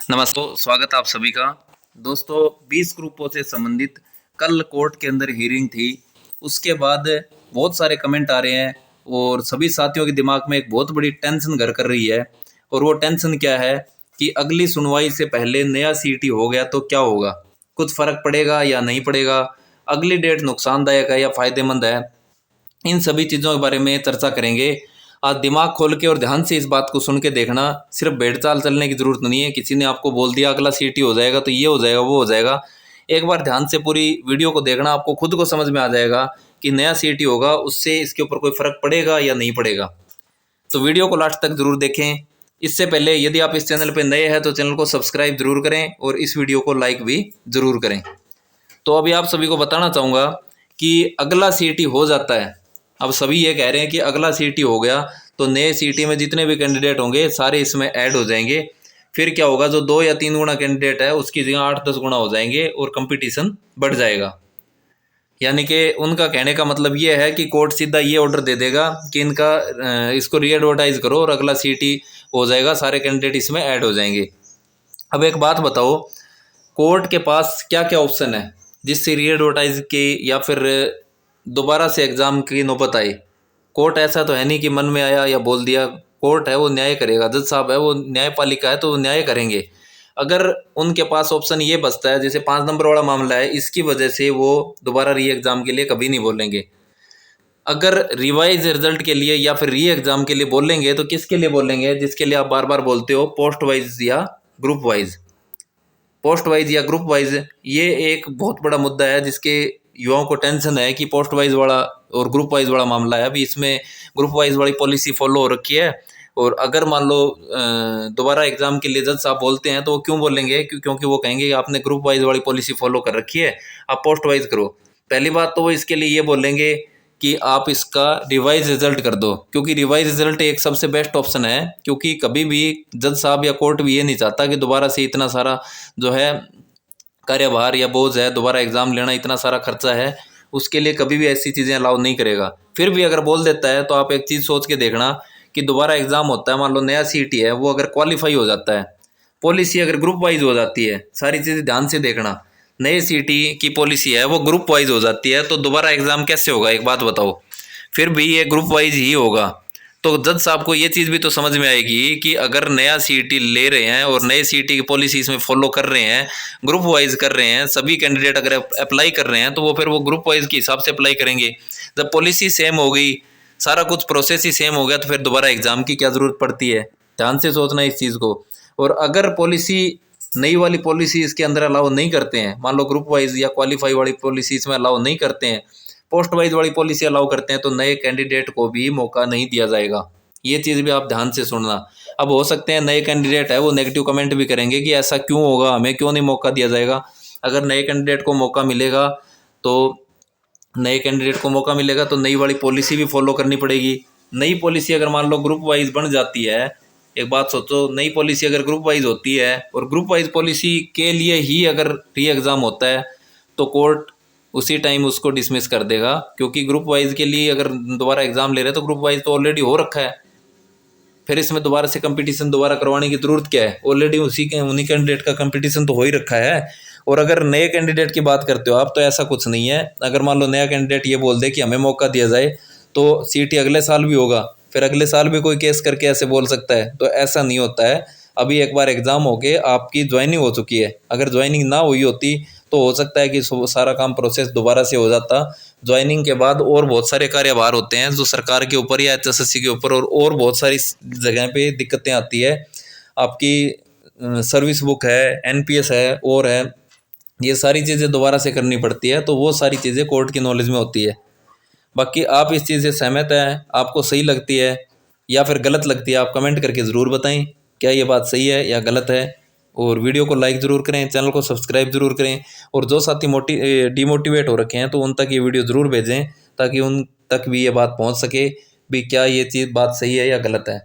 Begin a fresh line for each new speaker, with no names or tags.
नमस्ते, स्वागत है आप सभी का। दोस्तों 20 ग्रुपों से संबंधित कल कोर्ट के अंदर हियरिंग थी। उसके बाद बहुत सारे कमेंट आ रहे हैं और सभी साथियों के दिमाग में एक बहुत बड़ी टेंशन घर कर रही है। और वो टेंशन क्या है कि अगली सुनवाई से पहले नया सीटी हो गया तो क्या होगा, कुछ फर्क पड़ेगा या नहीं पड़ेगा, अगली डेट नुकसानदायक है या फायदेमंद है, इन सभी चीज़ों के बारे में चर्चा करेंगे। आज दिमाग खोल के और ध्यान से इस बात को सुन के देखना। सिर्फ भेड़ चाल चलने की जरूरत नहीं है। किसी ने आपको बोल दिया अगला सीटी हो जाएगा तो ये हो जाएगा वो हो जाएगा, एक बार ध्यान से पूरी वीडियो को देखना, आपको खुद को समझ में आ जाएगा कि नया सीटी होगा उससे इसके ऊपर कोई फर्क पड़ेगा या नहीं पड़ेगा। तो वीडियो को लास्ट तक जरूर देखें। इससे पहले यदि आप इस चैनल पर नए हैं तो चैनल को सब्सक्राइब जरूर करें और इस वीडियो को लाइक भी जरूर करें। तो अभी आप सभी को बताना चाहूँगा कि अगला सीटी हो जाता है। अब सभी ये कह रहे हैं कि अगला सीटी हो गया तो नए सीटी में जितने भी कैंडिडेट होंगे सारे इसमें ऐड हो जाएंगे। फिर क्या होगा, जो 2 या 3 गुना कैंडिडेट है उसकी जगह 8-10 गुना हो जाएंगे और कंपटीशन बढ़ जाएगा। यानी कि उनका कहने का मतलब ये है कि कोर्ट सीधा ये ऑर्डर दे देगा कि इसको री एडवर्टाइज करो और अगला सीटी हो जाएगा, सारे कैंडिडेट इसमें ऐड हो जाएंगे। अब एक बात बताओ, कोर्ट के पास क्या क्या ऑप्शन है जिससे री एडवर्टाइज की या फिर दोबारा से एग्ज़ाम की नौबत आई। कोर्ट ऐसा तो है नहीं कि मन में आया या बोल दिया। कोर्ट है वो न्याय करेगा, जज साहब है वो न्यायपालिका है तो वो न्याय करेंगे। अगर उनके पास ऑप्शन ये बचता है, जैसे 5 नंबर वाला मामला है, इसकी वजह से वो दोबारा री एग्ज़ाम के लिए कभी नहीं बोलेंगे। अगर रिवाइज रिजल्ट के लिए या फिर री एग्ज़ाम के लिए बोलेंगे तो किसके लिए बोलेंगे, जिसके लिए आप बार बार बोलते हो, पोस्ट वाइज या ग्रुप वाइज। पोस्ट वाइज या ग्रुप वाइज ये एक बहुत बड़ा मुद्दा है जिसके युवाओं को टेंशन है कि पोस्ट वाइज वाला और ग्रुप वाइज वाला मामला है। अभी इसमें ग्रुप वाइज वाली पॉलिसी फॉलो हो रखी है और अगर मान लो दोबारा एग्जाम के लिए जज साहब बोलते हैं तो वो क्यों बोलेंगे, क्योंकि वो कहेंगे कि आपने ग्रुप वाइज वाली पॉलिसी फॉलो कर रखी है, आप पोस्ट वाइज करो। पहली बात तो वो इसके लिए ये बोलेंगे कि आप इसका रिवाइज रिजल्ट कर दो, क्योंकि रिवाइज रिजल्ट एक सबसे बेस्ट ऑप्शन है। क्योंकि कभी भी जज साहब या कोर्ट भी ये नहीं चाहता कि दोबारा से इतना सारा जो है कार्यभार या बोझ है, दोबारा एग्ज़ाम लेना इतना सारा खर्चा है, उसके लिए कभी भी ऐसी चीज़ें अलाउ नहीं करेगा। फिर भी अगर बोल देता है तो आप एक चीज़ सोच के देखना कि दोबारा एग्ज़ाम होता है, मान लो नया सीटी है, वो अगर क्वालिफाई हो जाता है, पॉलिसी अगर ग्रुप वाइज हो जाती है, सारी चीज़ें ध्यान से देखना, नए सीटी की पॉलिसी है वो ग्रुप वाइज हो जाती है तो दोबारा एग्ज़ाम कैसे होगा, एक बात बताओ। फिर भी ये ग्रुप वाइज ही होगा। तो जज साहब को ये चीज़ भी तो समझ में आएगी कि अगर नया सीटी ले रहे हैं और नए सीटी की पॉलिसी इसमें फॉलो कर रहे हैं, ग्रुप वाइज कर रहे हैं, सभी कैंडिडेट अगर अप्लाई कर रहे हैं तो वो फिर वो ग्रुप वाइज के हिसाब से अप्लाई करेंगे। जब पॉलिसी सेम हो गई, सारा कुछ प्रोसेस ही सेम हो गया, तो फिर दोबारा एग्ज़ाम की क्या ज़रूरत पड़ती है। ध्यान से सोचना इस चीज़ को। और अगर पॉलिसी नई वाली पॉलिसी इसके अंदर अलाउ नहीं करते हैं, मान लो ग्रुप वाइज या क्वालिफाई वाली पॉलिसी इसमें अलाउ नहीं करते हैं, पोस्ट वाइज वाली पॉलिसी अलाउ करते हैं, तो नए कैंडिडेट को भी मौका नहीं दिया जाएगा। ये चीज़ भी आप ध्यान से सुनना। अब हो सकते हैं नए कैंडिडेट है वो नेगेटिव कमेंट भी करेंगे कि ऐसा क्यों होगा, हमें क्यों नहीं मौका दिया जाएगा। अगर नए कैंडिडेट को मौका मिलेगा तो नई वाली पॉलिसी भी फॉलो करनी पड़ेगी। नई पॉलिसी अगर मान लो ग्रुप वाइज बन जाती है, एक बात सोचो, नई पॉलिसी अगर ग्रुप वाइज होती है और ग्रुप वाइज पॉलिसी के लिए ही अगर री एग्ज़ाम होता है तो कोर्ट उसी टाइम उसको डिसमिस कर देगा। क्योंकि ग्रुप वाइज के लिए अगर दोबारा एग्ज़ाम ले रहे हैं तो ग्रुप वाइज तो ऑलरेडी हो रखा है, फिर इसमें दोबारा से कंपटीशन दोबारा करवाने की ज़रूरत क्या है, ऑलरेडी उन्हीं कैंडिडेट का कंपटीशन तो हो ही रखा है। और अगर नए कैंडिडेट की बात करते हो आप तो ऐसा कुछ नहीं है। अगर मान लो नया कैंडिडेट ये बोल दे कि हमें मौका दिया जाए तो सीटी अगले साल भी होगा, फिर अगले साल भी कोई केस करके ऐसे बोल सकता है, तो ऐसा नहीं होता है। अभी एक बार एग्ज़ाम हो के आपकी ज्वाइनिंग हो चुकी है, अगर ज्वाइनिंग ना हुई होती तो हो सकता है कि सारा काम प्रोसेस दोबारा से हो जाता। ज्वाइनिंग के बाद और बहुत सारे कार्यभार होते हैं जो सरकार के ऊपर या एचएसएससी के ऊपर और बहुत सारी जगह पे दिक्कतें आती है। आपकी सर्विस बुक है, एनपीएस है और है, ये सारी चीज़ें दोबारा से करनी पड़ती है, तो वो सारी चीज़ें कोर्ट की नॉलेज में होती है। बाकी आप इस चीज़ से सहमत हैं, आपको सही लगती है या फिर गलत लगती है, आप कमेंट करके ज़रूर बताएं क्या ये बात सही है या गलत है। और वीडियो को लाइक ज़रूर करें, चैनल को सब्सक्राइब ज़रूर करें। और जो साथी डिमोटिवेट हो रखे हैं तो उन तक ये वीडियो ज़रूर भेजें ताकि उन तक भी ये बात पहुंच सके भी क्या ये चीज़ बात सही है या गलत है।